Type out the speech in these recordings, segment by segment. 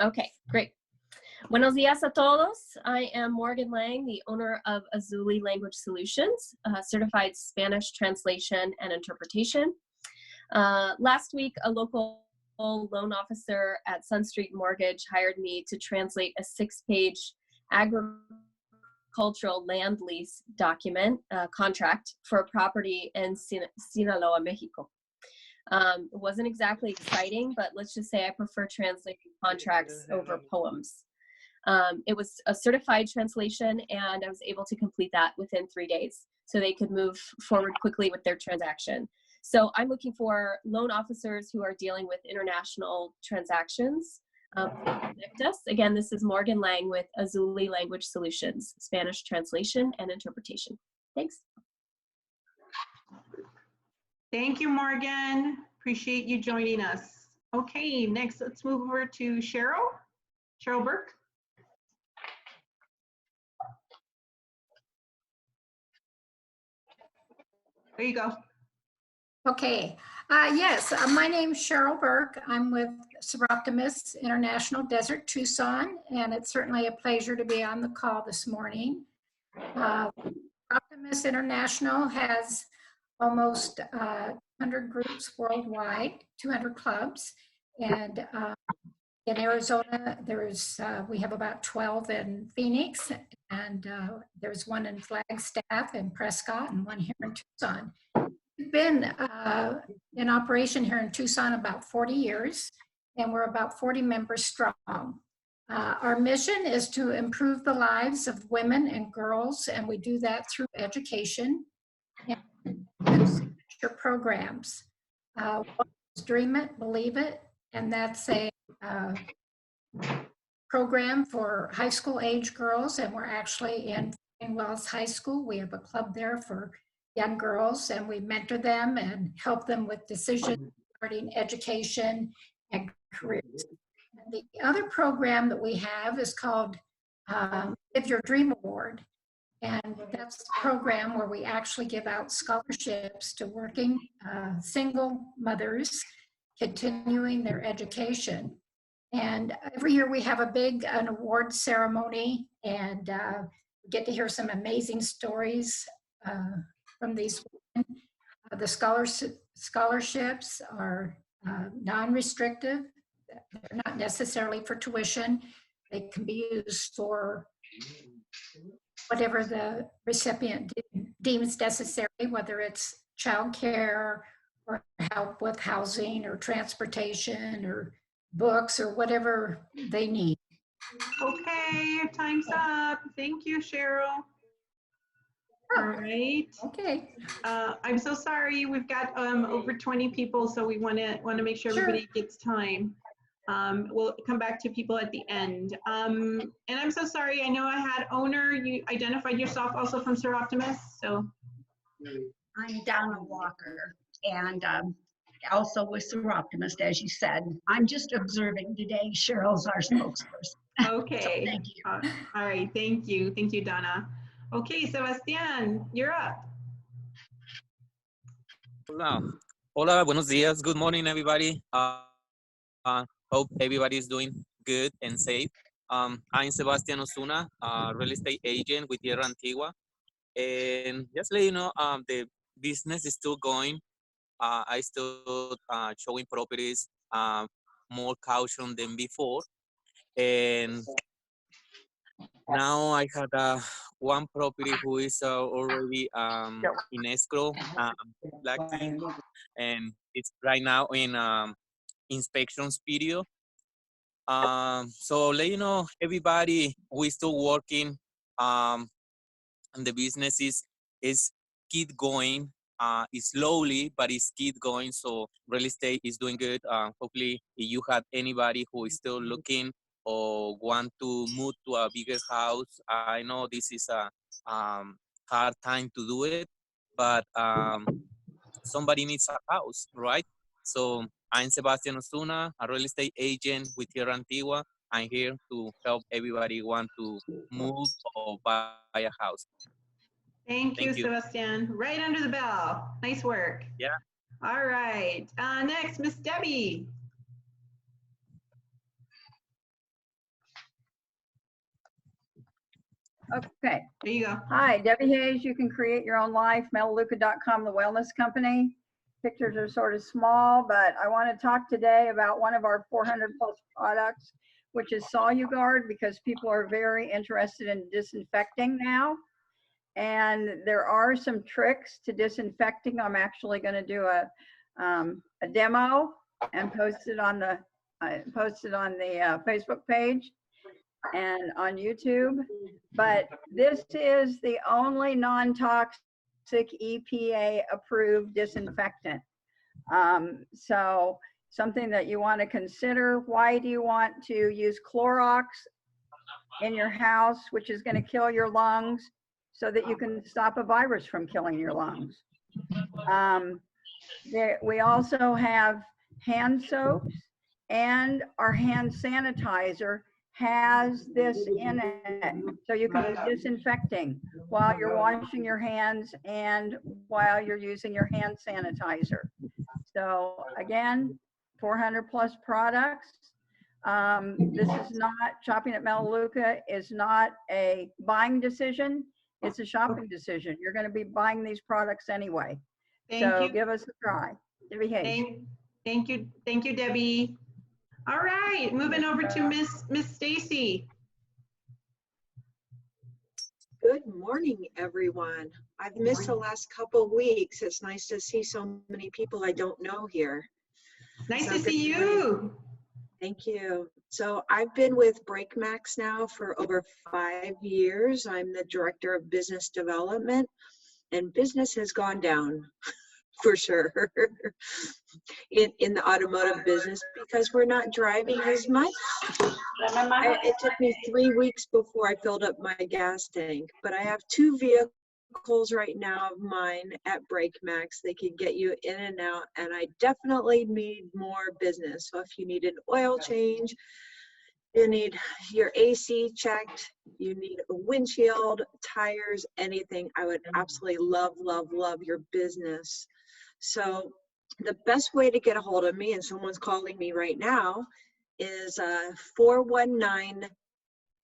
Okay, great. Buenos días a todos. I am Morgan Lang, the owner of Azuli Language Solutions, certified Spanish translation and interpretation. Last week, a local loan officer at Sun Street Mortgage hired me to translate a 6-page agricultural land lease document, contract for a property in Sinaloa, Mexico. It wasn't exactly exciting, but let's just say I prefer translating contracts over poems. It was a certified translation, and I was able to complete that within 3 days, so they could move forward quickly with their transaction. So I'm looking for loan officers who are dealing with international transactions. Connect us. Again, this is Morgan Lang with Azuli Language Solutions, Spanish translation and interpretation. Thanks. Thank you, Morgan. Appreciate you joining us. Okay, next let's move over to Cheryl. Cheryl Burke. There you go. Okay, yes, my name's Cheryl Burke. I'm with Seroptimus International Desert Tucson, and it's certainly a pleasure to be on the call this morning. Seroptimus International has almost 100 groups worldwide, 200 clubs, and in Arizona, we have about 12 in Phoenix, and there's one in Flagstaff and Prescott, and one here in Tucson. We've been in operation here in Tucson about 40 years, and we're about 40 members strong. Our mission is to improve the lives of women and girls, and we do that through education and signature programs. Dream It, Believe It, and that's a program for high school age girls, and we're actually in Wells High School. We have a club there for young girls, and we mentor them and help them with decisions regarding education and careers. And the other program that we have is called Live Your Dream Award. And that's a program where we actually give out scholarships to working single mothers continuing their education. And every year we have an award ceremony, and we get to hear some amazing stories from these women. The scholarships are non-restrictive. They're not necessarily for tuition. They can be used for whatever the recipient deems necessary, whether it's childcare or help with housing or transportation or books or whatever they need. Okay, your time's up. Thank you, Cheryl. All right. Okay. I'm so sorry. We've got over 20 people, so we want to make sure everybody gets time. We'll come back to people at the end. And I'm so sorry. I know I had owner. You identified yourself also from Seroptimus. So I'm Donna Walker, and also with Seroptimus, as you said. I'm just observing today. Cheryl's our spokesperson. Okay. So thank you. All right. Thank you. Thank you, Donna. Okay, Sebastián, you're up. Hola, buenos días. Good morning, everybody. Hope everybody is doing good and safe. I'm Sebastián Osuna, real estate agent with Tierra Antigua. And just let you know, the business is still going. I still showing properties, more caution than before. And now I had one property who is already in escrow, and it's right now in inspections period. So let you know, everybody, we're still working, and the business is keep going. It's slowly, but it's keep going. So real estate is doing good. Hopefully, if you have anybody who is still looking or want to move to a bigger house, I know this is a hard time to do it, but somebody needs a house, right? So I'm Sebastián Osuna, a real estate agent with Tierra Antigua. I'm here to help everybody want to move or buy a house. Thank you, Sebastián. Right under the bell. Nice work. Yeah. All right. Next, Miss Debbie. Okay. There you go. Hi, Debbie Hayes. You can create your own life. Melaleuca.com, the wellness company. Pictures are sort of small, but I want to talk today about one of our 400 plus products, which is SoluGuard, because people are very interested in disinfecting now. And there are some tricks to disinfecting. I'm actually going to do a demo and post it on the Facebook page and on YouTube. But this is the only non-toxic EPA approved disinfectant. So something that you want to consider. Why do you want to use Clorox in your house, which is going to kill your lungs, so that you can stop a virus from killing your lungs? We also have hand soaps, and our hand sanitizer has this in it. So you can be disinfecting while you're washing your hands and while you're using your hand sanitizer. So again, 400 plus products. This is not, shopping at Melaleuca is not a buying decision. It's a shopping decision. You're going to be buying these products anyway. Thank you. Give us a try. Debbie Hayes. Thank you, Debbie. All right, moving over to Miss Stacy. Good morning, everyone. I've missed the last couple weeks. It's nice to see so many people I don't know here. Nice to see you. Thank you. So I've been with BreakMax now for over 5 years. I'm the Director of Business Development, and business has gone down for sure in the automotive business because we're not driving as much. It took me 3 weeks before I filled up my gas tank, but I have 2 vehicles right now of mine at BreakMax. They can get you in and out, and I definitely need more business. So if you need an oil change, you need your AC checked, you need a windshield, tires, anything, I would absolutely love, love, love your business. So the best way to get a hold of me, and someone's calling me right now, is 419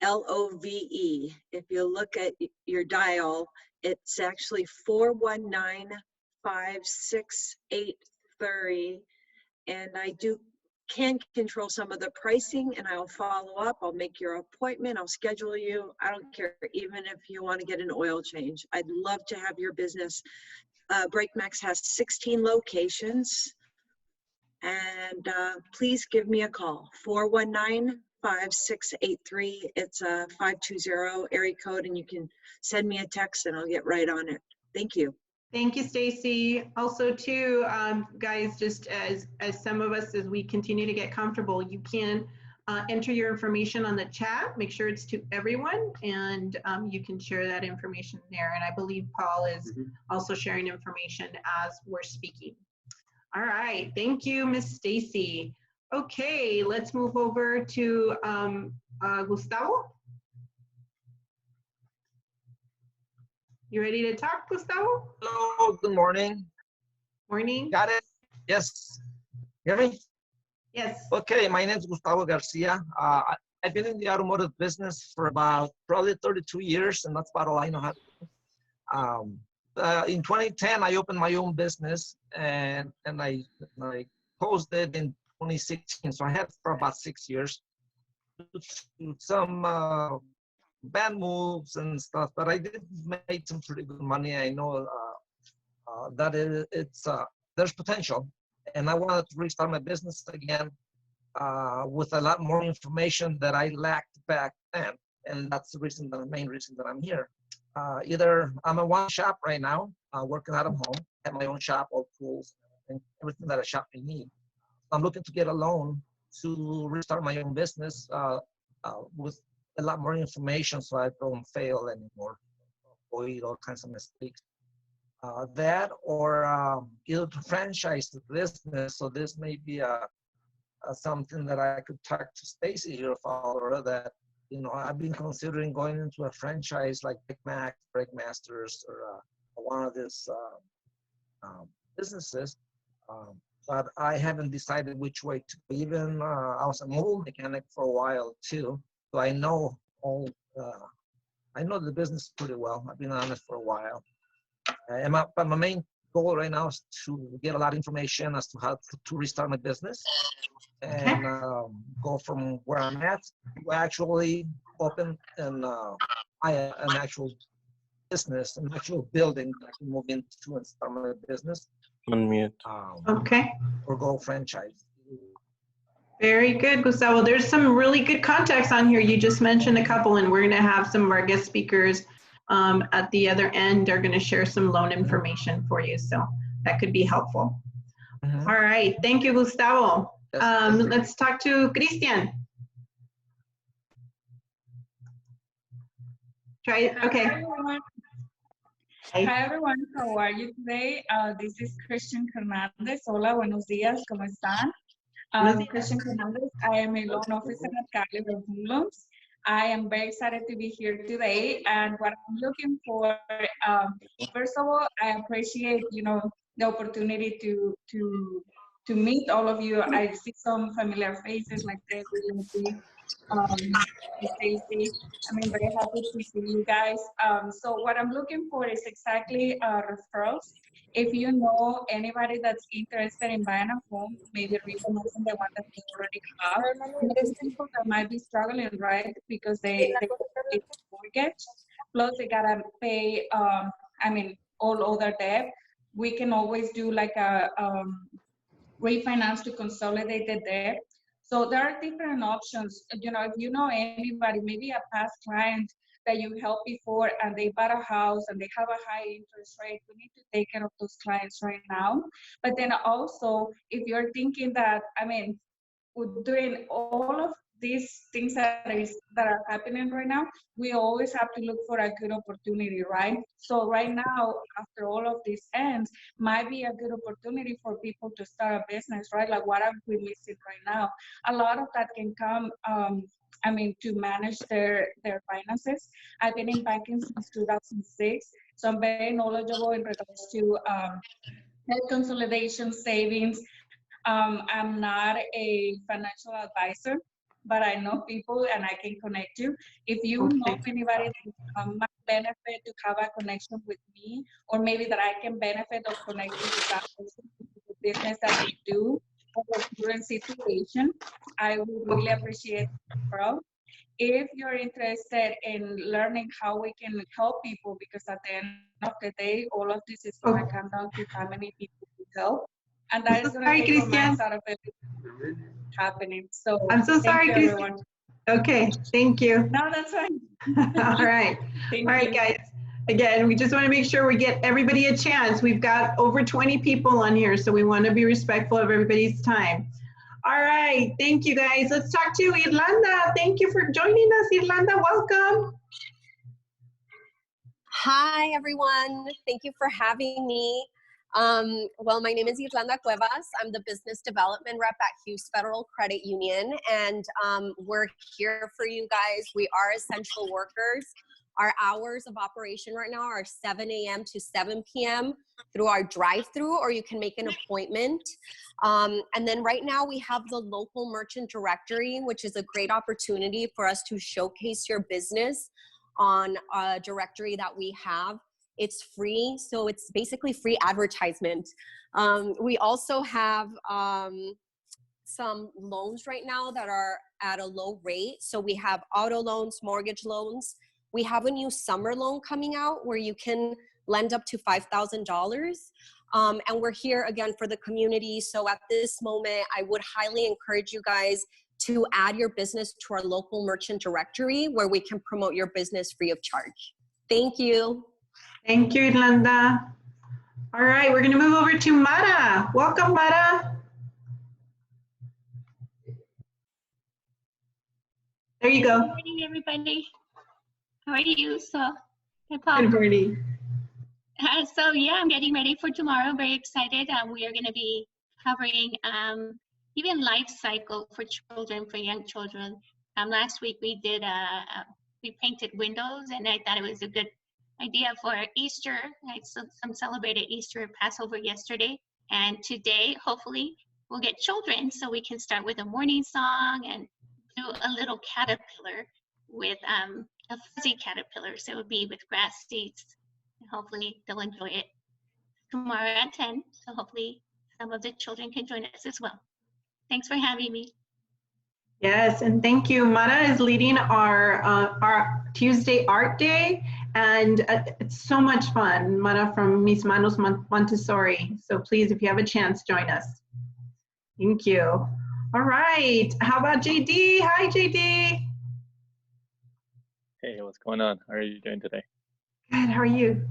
LOVE. If you look at your dial, it's actually 419-568-30. And I can control some of the pricing, and I'll follow up. I'll make your appointment. I'll schedule you. I don't care, even if you want to get an oil change. I'd love to have your business. BreakMax has 16 locations, and please give me a call, 419-5683. It's a 520 area code, and you can send me a text and I'll get right on it. Thank you. Thank you, Stacy. Also too, guys, just as some of us, as we continue to get comfortable, you can enter your information on the chat, make sure it's to everyone, and you can share that information there. And I believe Paul is also sharing information as we're speaking. All right, thank you, Miss Stacy. Okay, let's move over to Gustavo. You ready to talk, Gustavo? Hello, good morning. Morning. Got it? Yes. Hear me? Yes. Okay, my name is Gustavo Garcia. I've been in the automotive business for about probably 32 years, and that's about all I know how to do. In 2010, I opened my own business, and I closed it in 2016. So I had it for about 6 years. Some bad moves and stuff, but I did make some pretty good money. I know that there's potential, and I wanted to restart my business again with a lot more information that I lacked back then, and that's the main reason that I'm here. Either I'm a one shop right now, working out of home, have my own shop, all tools, and everything that a shop may need. I'm looking to get a loan to restart my own business with a lot more information so I don't fail anymore, avoid all kinds of mistakes. That or either to franchise the business. So this may be something that I could talk to Stacy, your follower, that I've been considering going into a franchise like BreakMax, Breakmasters, or one of these businesses. But I haven't decided which way to go. Even I was a mobile mechanic for a while too, so I know all I know the business pretty well. I've been on it for a while. But my main goal right now is to get a lot of information as to how to restart my business and go from where I'm at to actually open an actual business, an actual building that I can move into and start my business. Unmute. Okay. Or go franchise. Very good, Gustavo. There's some really good contacts on here. You just mentioned a couple, and we're going to have some of our guest speakers at the other end are going to share some loan information for you. So that could be helpful. Mhm. All right. Thank you, Gustavo. Yes. Let's talk to Christian. Try. Okay. Hi everyone, how are you today? This is Christian Hernandez. Hola, buenos días, ¿cómo están? Christian Hernandez, I am a loan officer at Caliber Home Loans. I am very excited to be here today, and what I'm looking for, first of all, I appreciate, the opportunity to meet all of you. I see some familiar faces like Debbie, Stacy. I'm very happy to see you guys. So what I'm looking for is exactly referrals. If you know anybody that's interested in buying a home, maybe refinancing the one that they already have. There's people that might be struggling, right? Because they get a mortgage, plus they gotta pay, all other debt. We can always do like a refinance to consolidate the debt. So there are different options. If you know anybody, maybe a past client that you helped before and they bought a house and they have a high interest rate, we need to take care of those clients right now. But then also, if you're thinking that, doing all of these things that are happening right now, we always have to look for a good opportunity, right? So right now, after all of this ends, might be a good opportunity for people to start a business, right? Like what are we missing right now? A lot of that can come, to manage their finances. I've been in banking since 2006, so I'm very knowledgeable in regards to debt consolidation, savings. I'm not a financial advisor, but I know people and I can connect you. If you know anybody that might benefit to have a connection with me, or maybe that I can benefit of connecting with that person to the business that we do or the current situation, I would really appreciate it. If you're interested in learning how we can help people, because at the end of the day, all of this is going to come down to how many people we help. And that is going to take romance out of everything happening. So I'm so sorry, Christian. Okay, thank you. No, that's fine. All right. Thank All right, you. guys. Again, we just want to make sure we get everybody a chance. We've got over 20 people on here, so we want to be respectful of everybody's time. All right, thank you, guys. Let's talk to Irlanda. Thank you for joining us, Irlanda. Welcome. Hi, everyone. Thank you for having me. Well, my name is Irlanda Cuevas. I'm the business development rep at Hughes Federal Credit Union, and we're here for you guys. We are essential workers. Our hours of operation right now are 7 a.m. to 7 p.m. through our drive-through, or you can make an appointment. And then right now we have the local merchant directory, which is a great opportunity for us to showcase your business on a directory that we have. It's free, so it's basically free advertisement. We also have some loans right now that are at a low rate. So we have auto loans, mortgage loans. We have a new summer loan coming out where you can lend up to $5,000. And we're here again for the community. So at this moment, I would highly encourage you guys to add your business to our local merchant directory where we can promote your business free of charge. Thank you. Thank you, Irlanda. All right, we're going to move over to Mara. Welcome, Mara. There you go. Good morning, everybody. How are you? Good morning. So yeah, I'm getting ready for tomorrow. Very excited. We are going to be covering even life cycle for children, for young children. Last week we did we painted windows, and I thought it was a good idea for Easter. Some celebrated Easter and Passover yesterday, and today hopefully we'll get children, so we can start with a morning song and do a little caterpillar with a fuzzy caterpillar, so it would be with grass seeds. And hopefully they'll enjoy it tomorrow at 10. So hopefully some of the children can join us as well. Thanks for having me. Yes, and thank you. Mara is leading our Tuesday Art Day, and it's so much fun. Mara from Mis Manos Montessori. So please, if you have a chance, join us. Thank you. All right. How about JD? Hi, JD. Hey, what's going on? How are you doing today? Good. How are you?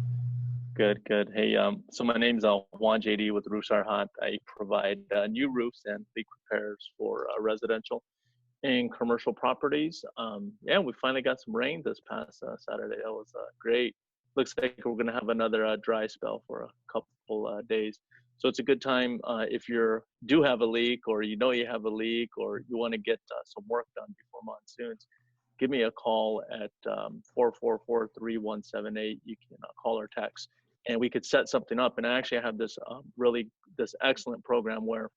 Good, good. Hey, so my name's Juan JD with Roofs Are Hot. I provide new roofs and leak repairs for residential and commercial properties. Yeah, we finally got some rain this past Saturday. That was great. Looks like we're gonna have another dry spell for a couple days. So it's a good time if you do have a leak, or you know you have a leak, or you want to get some work done before monsoons. Give me a call at 444-3178. You can call or text, and we could set something up. And I actually have this this excellent program where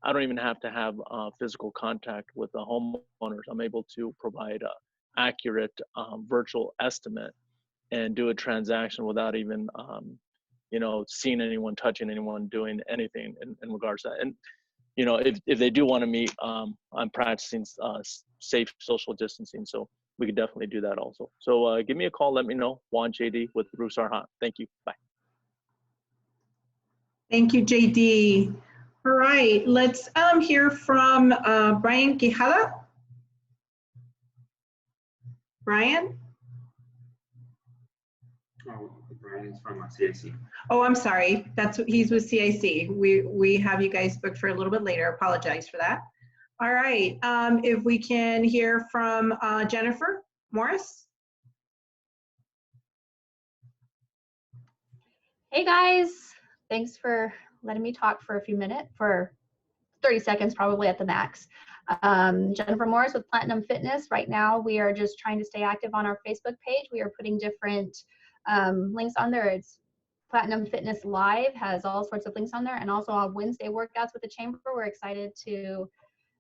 I don't even have to have physical contact with the homeowners. I'm able to provide an accurate virtual estimate and do a transaction without even seeing anyone, touching anyone, doing anything in regards to that. And if they do want to meet, I'm practicing safe social distancing, so we could definitely do that also. So give me a call, let me know. Juan JD with Roofs Are Hot. Thank you. Bye. Thank you, JD. All right, let's hear from Brian Quijada. Brian? Oh, Brian is from CIC. Oh, I'm sorry. He's with CIC. We have you guys booked for a little bit later. Apologize for that. All right. If we can hear from Jennifer Morris. Hey guys, thanks for letting me talk for a few minutes, for 30 seconds probably at the max. Jennifer Morris with Platinum Fitness. Right now we are just trying to stay active on our Facebook page. We are putting different links on there. It's Platinum Fitness Live, has all sorts of links on there, and also on Wednesday workouts with the chamber. We're excited to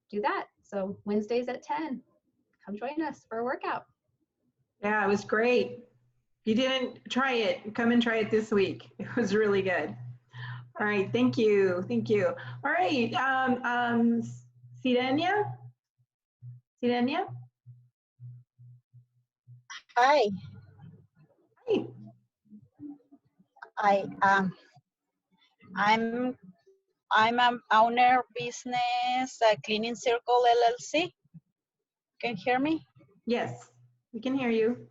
do that. So Wednesdays at 10, come join us for a workout. Yeah, it was great. If you didn't try it, come and try it this week. It was really good. All right, thank you, thank you. All right, Sirenia? Sirenia? Hi. Hi. I'm an owner business, Cleaning Circle LLC. Can you hear me? Yes, we can hear you.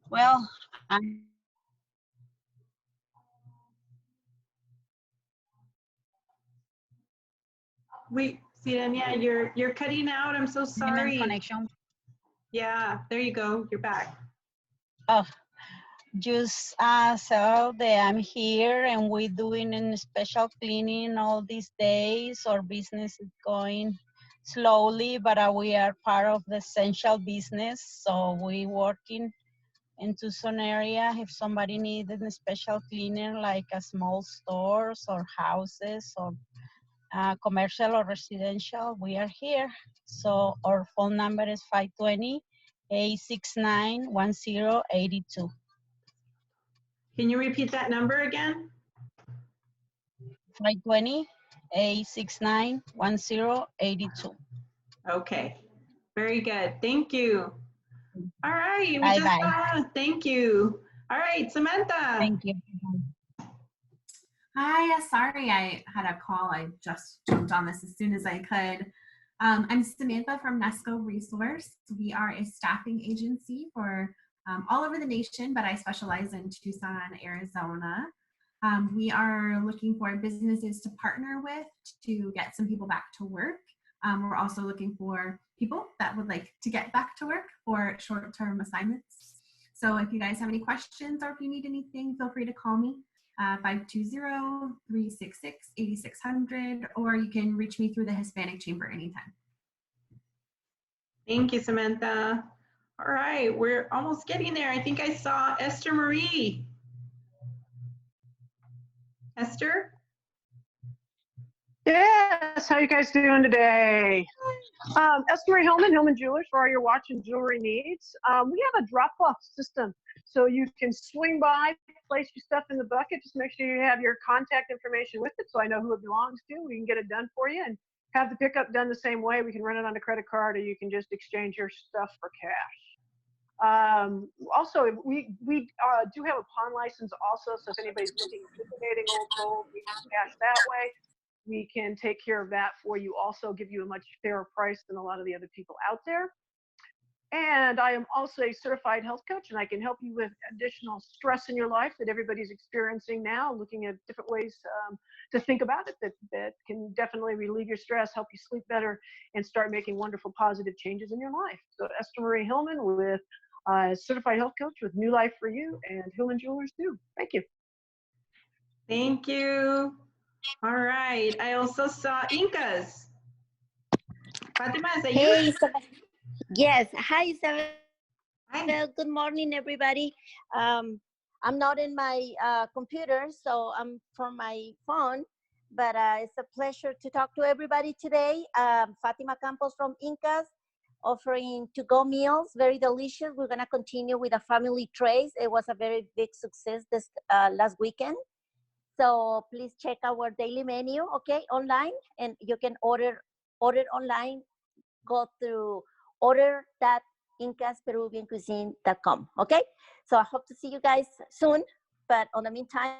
Well, Sirenia, you're cutting out. I'm so sorry. Connection. Yeah, there you go. You're back. Oh, just so that I'm here and we're doing a special cleaning all these days. Our business is going slowly, but we are part of the essential business. So we're working into some area. If somebody needed a special cleaner, like a small stores or houses or commercial or residential, we are here. So our phone number is 520-869-1082. Can you repeat that number again? 520-869-1082. Okay, very good. Thank you. All right, Bye-bye. Thank you. All right, Samantha. Thank you. Hi, sorry I had a call. I just jumped on this as soon as I could. I'm Samantha from Nesco Resource. We are a staffing agency for all over the nation, but I specialize in Tucson, Arizona. We are looking for businesses to partner with to get some people back to work. We're also looking for people that would like to get back to work for short-term assignments. So if you guys have any questions or if you need anything, feel free to call me. 520-366-8600, or you can reach me through the Hispanic Chamber anytime. Thank you, Samantha. All right, we're almost getting there. I think I saw Esther Marie. Esther? Yes, how you guys doing today? Esther Hillman, Hillman Jewelers, for all your watch and jewelry needs. We have a drop-off system, so you can swing by, place your stuff in the bucket. Just make sure you have your contact information with it, so I know who it belongs to. We can get it done for you and have the pickup done the same way. We can run it on a credit card, or you can just exchange your stuff for cash. Also, we do have a pawn license also, so if anybody's looking at liquidating old gold, we can cash that way. We can take care of that for you, also give you a much fairer price than a lot of the other people out there. And I am also a certified health coach, and I can help you with additional stress in your life that everybody's experiencing now, looking at different ways to think about it that can definitely relieve your stress, help you sleep better, and start making wonderful positive changes in your life. So Esther Marie Hillman with certified health coach with New Life for You and Hillman Jewelers too. Thank you. Thank you. All right. I also saw Incas. Fatima, is that you? Hey, Isabel. Yes. Hi, Isabel. Hi. Good morning, everybody. I'm not in my computer, so I'm from my phone, but it's a pleasure to talk to everybody today. Fatima Campos from Incas, offering to-go meals, very delicious. We're gonna continue with the family trays. It was a very big success this last weekend. So please check our daily menu, okay, online, and you can order online. Go through order.incasperuviancuisine.com, okay? So I hope to see you guys soon, but on the meantime,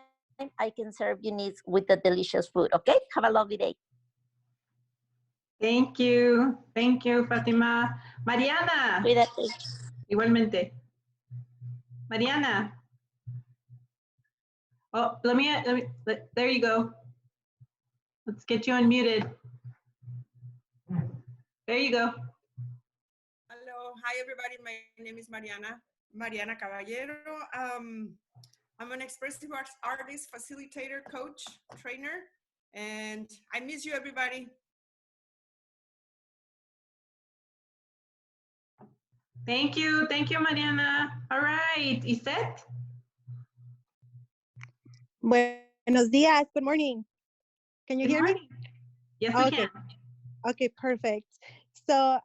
I can serve your needs with the delicious food, okay? Have a lovely day. Thank you. Thank you, Fatima. Mariana. Cuídate. Igualmente. Mariana. Oh, there you go. Let's get you unmuted. There you go. Hello, hi everybody. My name is Mariana Caballero. I'm an expressive arts artist, facilitator, coach, trainer, and I miss you, everybody. Thank you, Mariana. All right, Isette. Buenos días. Good morning. Can you hear me? Yes, we can. Okay, perfect. So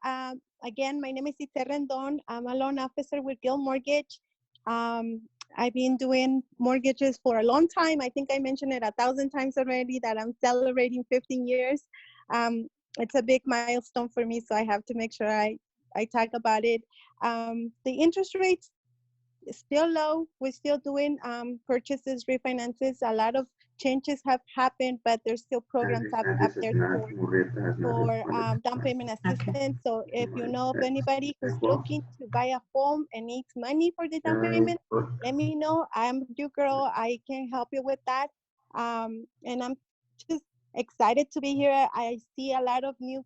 again, my name is Isette Rendon. I'm a loan officer with Guild Mortgage. I've been doing mortgages for a long time. I think I mentioned it 1,000 times already that I'm celebrating 15 years. It's a big milestone for me, so I have to make sure I talk about it. The interest rates still low. We're still doing purchases, refinances. A lot of changes have happened, but there's still programs up there for down payment assistance. So if you know of anybody who's looking to buy a home and needs money for the down payment, let me know. I'm your girl. I can help you with that. And I'm just excited to be here. I see a lot of new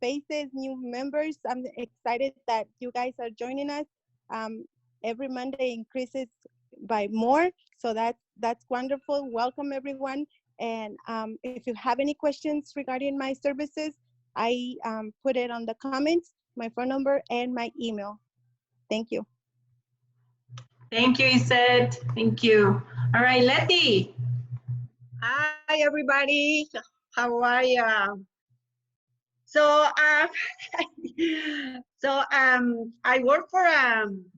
faces, new members. I'm excited that you guys are joining us. Every Monday increases by more, so that's wonderful. Welcome everyone, and if you have any questions regarding my services, I put it on the comments, my phone number and my email. Thank you. Thank you, Isette. Thank you. All right, Letty. Hi everybody, how are you? So I work for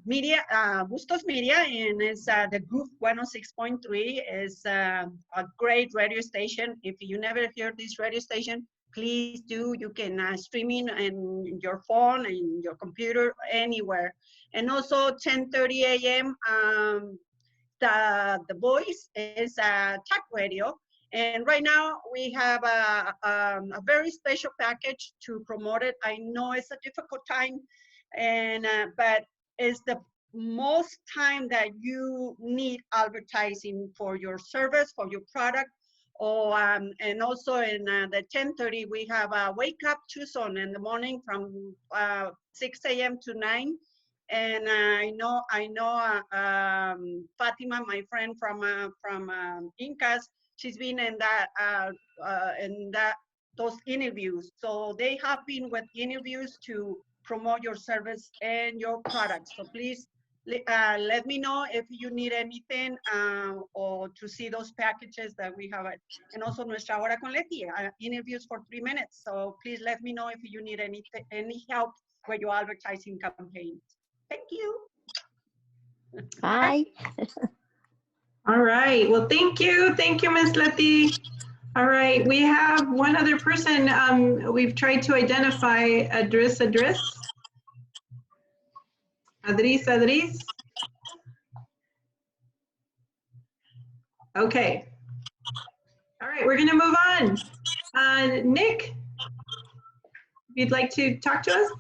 media, Bustos Media, and it's the group 106.3 is a great radio station. If you never heard this radio station, please do. You can stream in on your phone and your computer anywhere. And also 10:30 a.m. The Voice is talk radio. And right now we have a very special package to promote it. I know it's a difficult time, and but it's the most time that you need advertising for your service, for your product. Or and also in the 10:30 we have a Wake Up Tucson in the morning from 6 a.m. to 9. And I know Fatima, my friend from Incas. She's been in those interviews. So they have been with interviews to promote your service and your products. So please let me know if you need anything or to see those packages that we have. And also Nuestra Hora con Leti, interviews for 3 minutes. So please let me know if you need any help with your advertising campaigns. Thank you. Bye. All right. Well, thank you. Thank you, Ms. Leti. All right. We have one other person we've tried to identify. Adris. Okay. All right. We're going to move on. Nick, if you'd like to talk to us.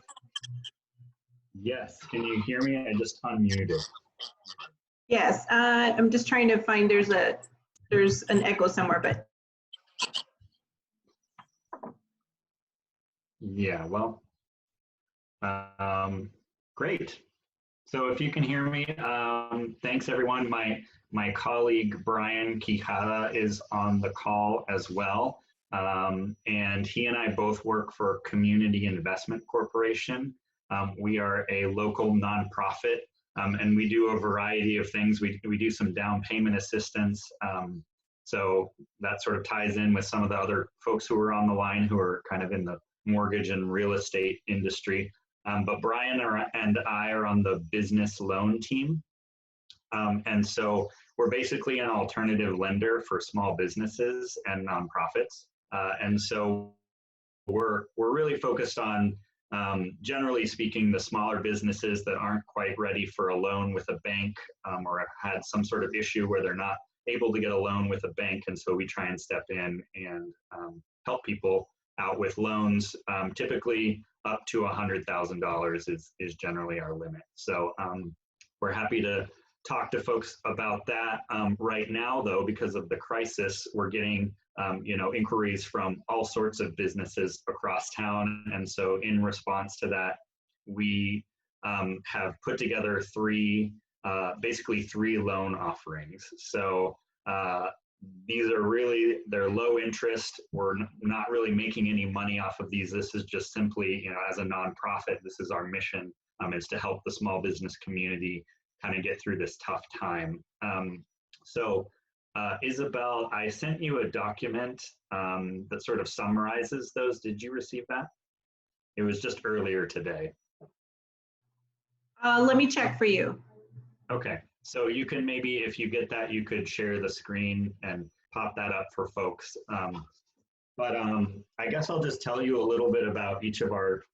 Yes. Can you hear me? I just unmuted. Yes. I'm just trying to find, there's an echo somewhere, but. Yeah, well, great. So if you can hear me, thanks everyone. My colleague Brian Quijada is on the call as well. And he and I both work for Community Investment Corporation. We are a local nonprofit, and we do a variety of things. We do some down payment assistance. So that sort of ties in with some of the other folks who are on the line who are kind of in the mortgage and real estate industry. But Brian and I are on the business loan team. And so we're basically an alternative lender for small businesses and nonprofits. And so we're really focused on, generally speaking, the smaller businesses that aren't quite ready for a loan with a bank or have had some sort of issue where they're not able to get a loan with a bank. And so we try and step in and help people out with loans. Typically up to $100,000 is generally our limit. So we're happy to talk to folks about that. Right now, though, because of the crisis, we're getting inquiries from all sorts of businesses across town. And so in response to that, we have put together basically three loan offerings. So these are they're low interest. We're not really making any money off of these. This is just simply, as a nonprofit, this is our mission, is to help the small business community kind of get through this tough time. Isabel, I sent you a document that sort of summarizes those. Did you receive that? It was just earlier today. Let me check for you. Okay. So you can maybe, if you get that, you could share the screen and pop that up for folks. But I guess I'll just tell you a little bit about each of our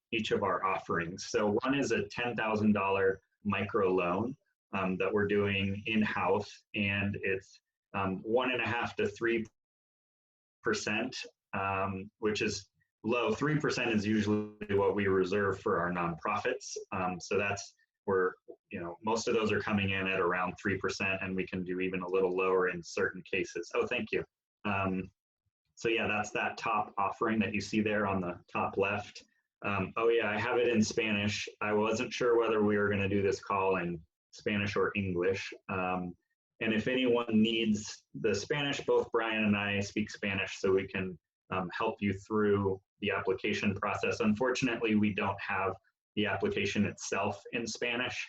offerings. So one is a $10,000 micro loan that we're doing in-house, and it's 1.5% to 3%, which is low. 3% is usually what we reserve for our nonprofits. So that's where most of those are coming in at around 3%, and we can do even a little lower in certain cases. Oh, thank you. So yeah, that's that top offering that you see there on the top left. Oh yeah, I have it in Spanish. I wasn't sure whether we were going to do this call in Spanish or English. And if anyone needs the Spanish, both Brian and I speak Spanish, so we can help you through the application process. Unfortunately, we don't have the application itself in Spanish,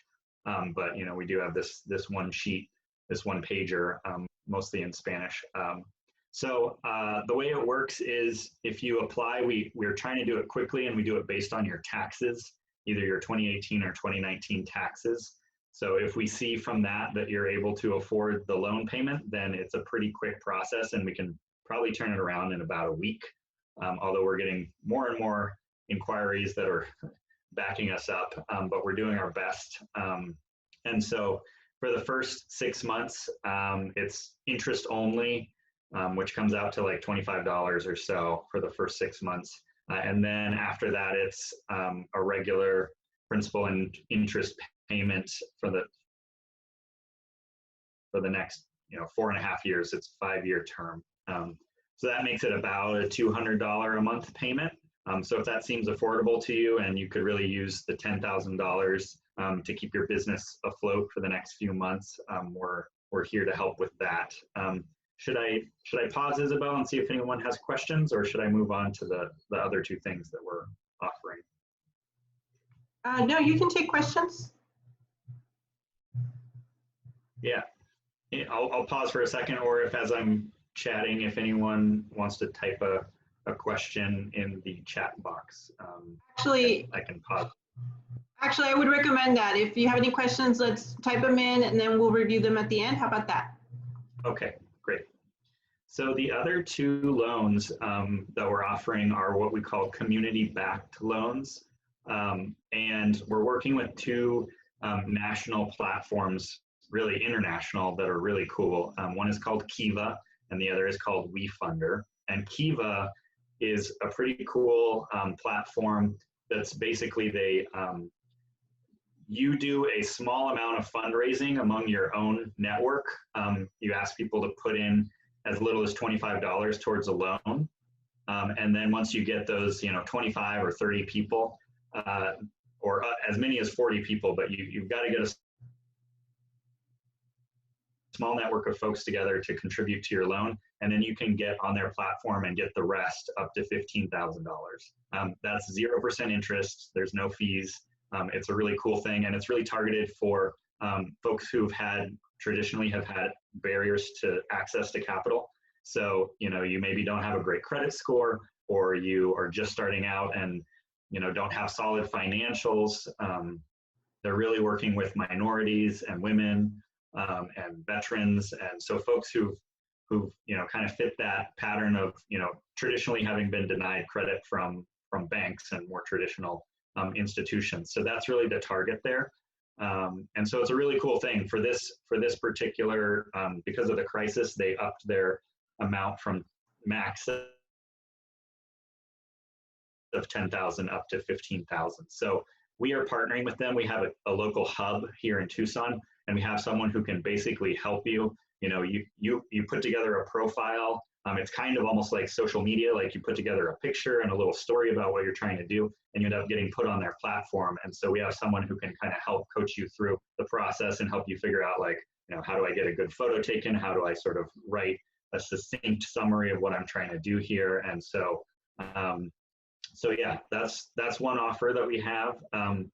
but we do have this one sheet, this one pager, mostly in Spanish. So the way it works is if you apply, we're trying to do it quickly, and we do it based on your taxes, either your 2018 or 2019 taxes. So if we see from that you're able to afford the loan payment, then it's a pretty quick process, and we can probably turn it around in about a week. Although we're getting more and more inquiries that are backing us up, but we're doing our best. And so for the first 6 months, it's interest only, which comes out to like $25 or so for the first 6 months. And then after that, it's a regular principal and interest payment for the next 4.5 years. It's a 5-year term. So that makes it about a $200 a month payment. So if that seems affordable to you, and you could really use the $10,000 to keep your business afloat for the next few months, we're here to help with that. Should I pause, Isabel, and see if anyone has questions, or should I move on to the other two things that we're offering? No, you can take questions. Yeah. I'll pause for a second, or if as I'm chatting, if anyone wants to type a question in the chat box, Actually, I can pause. Actually, I would recommend that. If you have any questions, let's type them in and then we'll review them at the end. How about that? Okay, great. So the other two loans that we're offering are what we call community-backed loans. And we're working with two national platforms, really international, that are really cool. One is called Kiva and the other is called WeFunder. And Kiva is a pretty cool platform that's basically you do a small amount of fundraising among your own network. You ask people to put in as little as $25 towards a loan. And then once you get those, 25 or 30 people, or as many as 40 people, but you've got to get a small network of folks together to contribute to your loan, and then you can get on their platform and get the rest up to $15,000. That's 0% interest. There's no fees. It's a really cool thing, and it's really targeted for folks who've traditionally have had barriers to access to capital. So, you maybe don't have a great credit score, or you are just starting out and, don't have solid financials. They're really working with minorities and women and veterans. And so folks who've kind of fit that pattern of, traditionally having been denied credit from banks and more traditional institutions. So that's really the target there. And so it's a really cool thing for this particular, because of the crisis, they upped their amount from max of 10,000 up to 15,000. So we are partnering with them. We have a local hub here in Tucson, and we have someone who can basically help you. You put together a profile. It's kind of almost like social media, like you put together a picture and a little story about what you're trying to do, and you end up getting put on their platform. And so we have someone who can kind of help coach you through the process and help you figure out, like, how do I get a good photo taken? How do I sort of write a succinct summary of what I'm trying to do here? And so, so yeah, that's one offer that we have. And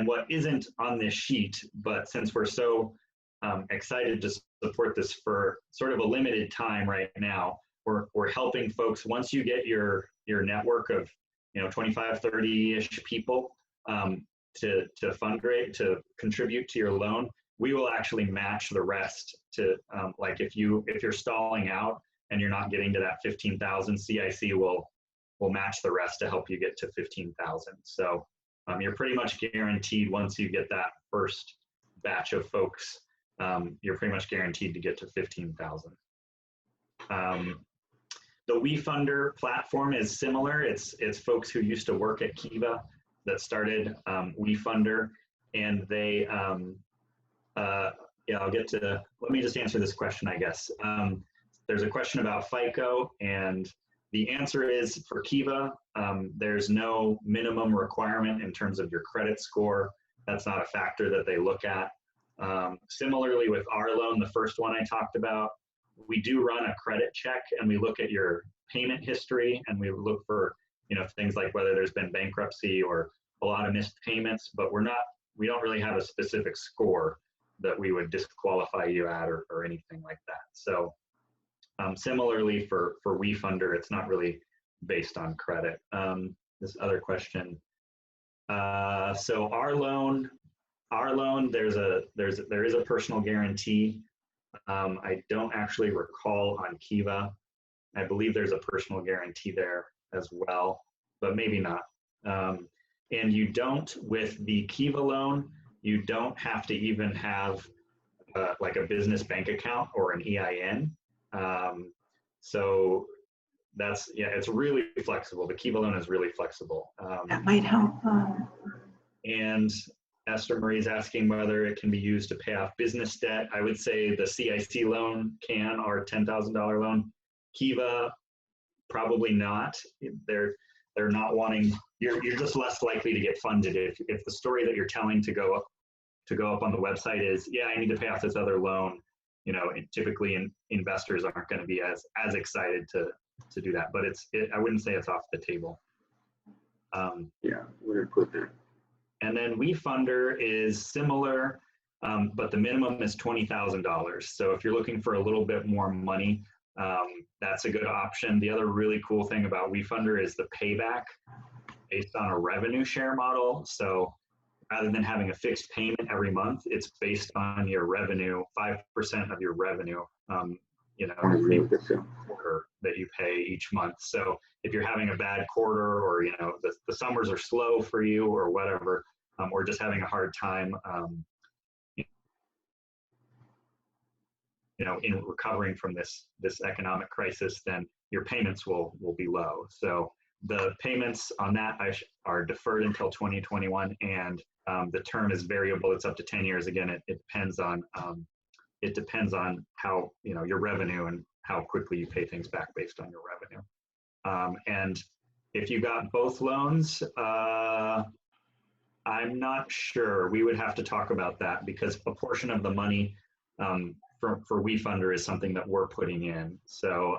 what isn't on this sheet, but since we're so excited to support this for sort of a limited time right now, we're helping folks, once you get your network of 25, 30-ish people to fundraise, to contribute to your loan, we will actually match the rest to, like if you're stalling out and you're not getting to that 15,000, CIC will match the rest to help you get to 15,000. So you're pretty much guaranteed, once you get that first batch of folks, you're pretty much guaranteed to get to 15,000. The WeFunder platform is similar. It's folks who used to work at Kiva that started WeFunder, and they, let me just answer this question, I guess. There's a question about FICO, and the answer is, for Kiva, there's no minimum requirement in terms of your credit score. That's not a factor that they look at. Similarly with our loan, the first one I talked about, we do run a credit check, and we look at your payment history, and we look for things like whether there's been bankruptcy or a lot of missed payments, but we don't really have a specific score that we would disqualify you at or anything like that. So similarly for WeFunder, it's not really based on credit. This other question. So our loan, there is a personal guarantee. I don't actually recall on Kiva. I believe there's a personal guarantee there as well, but maybe not. And you don't, with the Kiva loan, you don't have to even have like a business bank account or an EIN. So that's, yeah, it's really flexible. The Kiva loan is really flexible. That might help. And Esther Marie's asking whether it can be used to pay off business debt. I would say the CIC loan can, our $10,000 loan. Kiva, probably not. They're not wanting, you're just less likely to get funded if the story that you're telling to go up on the website is, yeah, I need to pay off this other loan. Typically investors aren't going to be as excited to do that, but I wouldn't say it's off the table. Yeah, where to put that. And then WeFunder is similar. but the minimum is $20,000. So if you're looking for a little bit more money, that's a good option. The other really cool thing about WeFunder is the payback based on a revenue share model. So rather than having a fixed payment every month, it's based on your revenue, 5% of your revenue, you know, quarter that you pay each month. So if you're having a bad quarter, or, you know, the summers are slow for you or whatever, or just having a hard time, you know, in recovering from this economic crisis, then your payments will be low. So the payments on that are deferred until 2021, and the term is variable. It's up to 10 years. Again, it depends on how, you know, your revenue and how quickly you pay things back based on your revenue. And if you got both loans, I'm not sure. We would have to talk about that, because a portion of the money for WeFunder is something that we're putting in. So,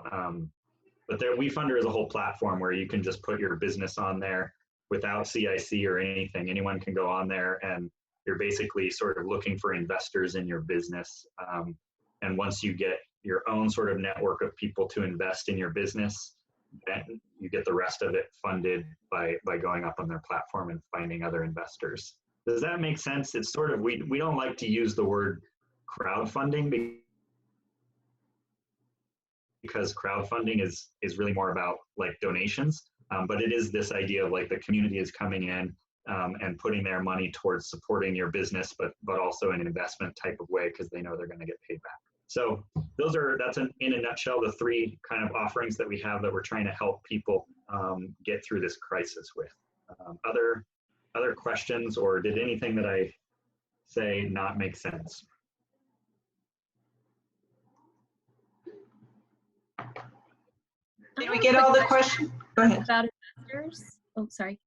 but WeFunder is a whole platform where you can just put your business on there without CIC or anything. Anyone can go on there, and you're basically sort of looking for investors in your business. And once you get your own sort of network of people to invest in your business, then you get the rest of it funded by going up on their platform and finding other investors. Does that make sense? It's sort of, we don't like to use the word crowdfunding, because crowdfunding is really more about like donations, but it is this idea of like the community is coming in and putting their money towards supporting your business, but also in an investment type of way, because they know they're going to get paid back. So that's in a nutshell the three kind of offerings that we have that we're trying to help people get through this crisis with. Other questions, or did anything that I say not make sense? Did we get all the questions? Go ahead. About investors. Oh, sorry.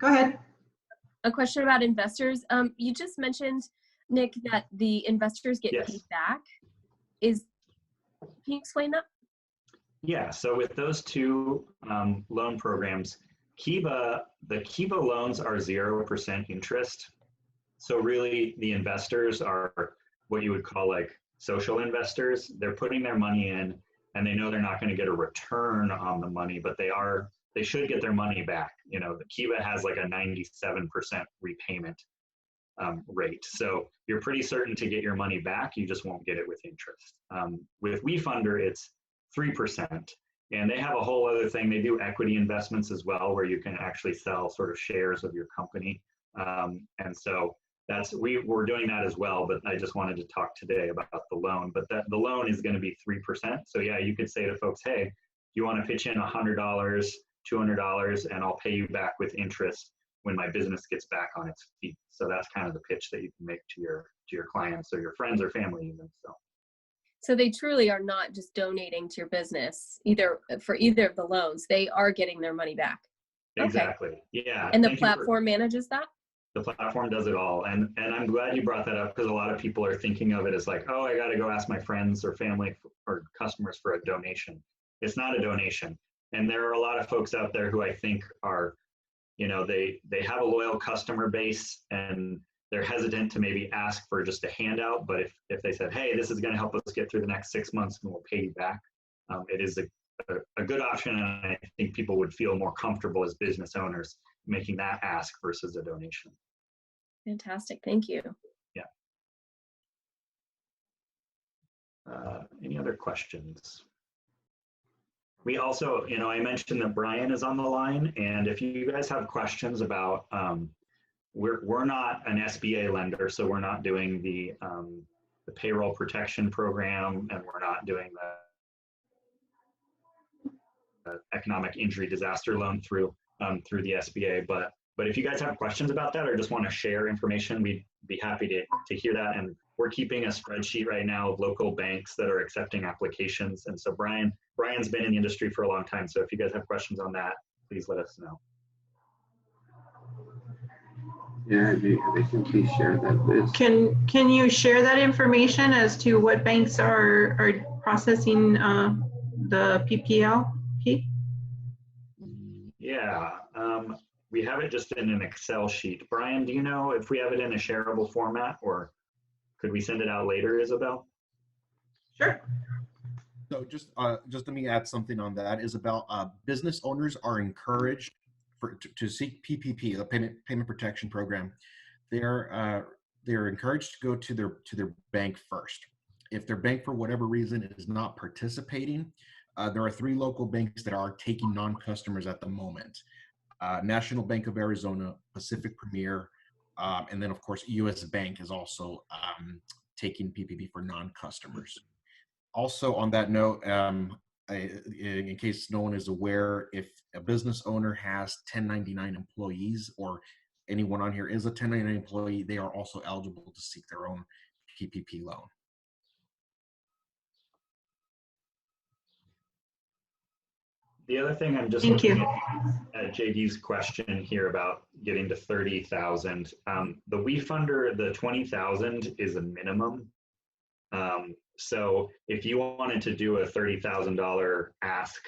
Go ahead. A question about investors. You just mentioned, Nick, that the investors get paid back. Can you explain that? Yeah, so with those two loan programs, the Kiva loans are 0% interest. So really the investors are what you would call like social investors. They're putting their money in, and they know they're not going to get a return on the money, but they should get their money back. You know, the Kiva has like a 97% repayment rate. So you're pretty certain to get your money back. You just won't get it with interest. With WeFunder, it's 3%. And they have a whole other thing. They do equity investments as well, where you can actually sell sort of shares of your company. And so we're doing that as well, but I just wanted to talk today about the loan. But the loan is going to be 3%. So yeah, you could say to folks, hey, you want to pitch in $100, $200, and I'll pay you back with interest when my business gets back on its feet. So that's kind of the pitch that you can make to your clients or your friends or family even. So they truly are not just donating to your business for either of the loans. They are getting their money back. Exactly. Okay. Yeah. And the platform manages that? The platform does it all. And I'm glad you brought that up, because a lot of people are thinking of it as like, oh, I got to go ask my friends or family or customers for a donation. It's not a donation. And there are a lot of folks out there who I think are, you know, they have a loyal customer base, and they're hesitant to maybe ask for just a handout. But if they said, hey, this is going to help us get through the next 6 months and we'll pay you back, it is a good option. And I think people would feel more comfortable as business owners making that ask versus a donation. Fantastic. Thank you. Yeah. Any other questions? We also, you know, I mentioned that Brian is on the line, and if you guys have questions about, we're not an SBA lender, so we're not doing the payroll protection program, and we're not doing the economic injury disaster loan through the SBA. But if you guys have questions about that or just want to share information, we'd be happy to hear that. And we're keeping a spreadsheet right now of local banks that are accepting applications. And so Brian's been in the industry for a long time. So if you guys have questions on that, please let us know. Yeah, they can please share that list. Can you share that information as to what banks are processing the PPLP? Yeah. we have it just in an Excel sheet. Brian, do you know if we have it in a shareable format, or could we send it out later, Isabel? Sure. So just let me add something on that. Isabel, business owners are encouraged to seek PPP, the payment protection program. They're encouraged to go to their bank first. If their bank for whatever reason is not participating, there are 3 local banks that are taking non-customers at the moment. National Bank of Arizona, Pacific Premier, and then of course US Bank is also taking PPP for non-customers. Also on that note, in case no one is aware, if a business owner has 1099 employees, or anyone on here is a 1099 employee, they are also eligible to seek their own PPP loan. The other thing, I'm just looking at JD's question here about getting to 30,000. The WeFunder, the 20,000 is a minimum. So if you wanted to do a $30,000 ask,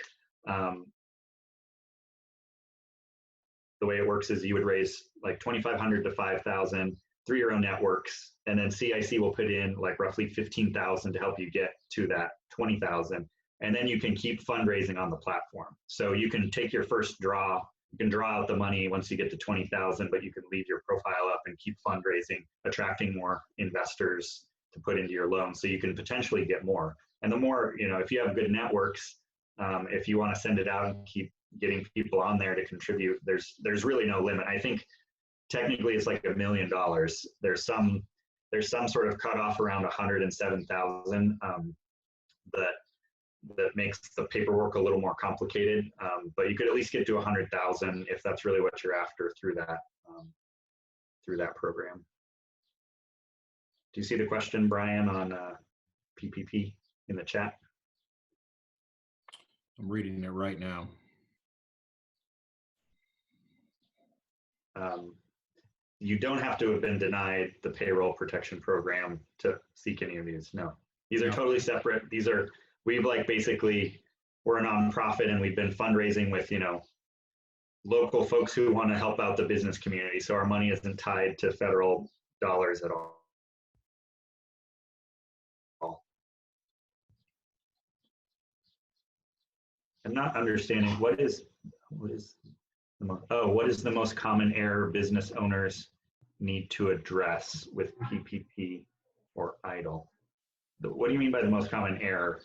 the way it works is you would raise like 2,500 to 5,000 through your own networks, and then CIC will put in like roughly 15,000 to help you get to that 20,000. And then you can keep fundraising on the platform. So you can take your first draw, you can draw out the money once you get to 20,000, but you can leave your profile up and keep fundraising, attracting more investors to put into your loan, so you can potentially get more. And the more, you know, if you have good networks, if you want to send it out and keep getting people on there to contribute, there's really no limit. I think technically it's like $1 million. There's some sort of cutoff around 107,000 that makes the paperwork a little more complicated, but you could at least get to 100,000 if that's really what you're after through that program. Do you see the question, Brian, on PPP in the chat? I'm reading it right now. You don't have to have been denied the payroll protection program to seek any of these. No, these are totally separate. These are, we've like basically, we're a nonprofit and we've been fundraising with, you know, local folks who want to help out the business community. So our money isn't tied to federal dollars at all. I'm not understanding what is the most common error business owners need to address with PPP or EIDL? What do you mean by the most common error?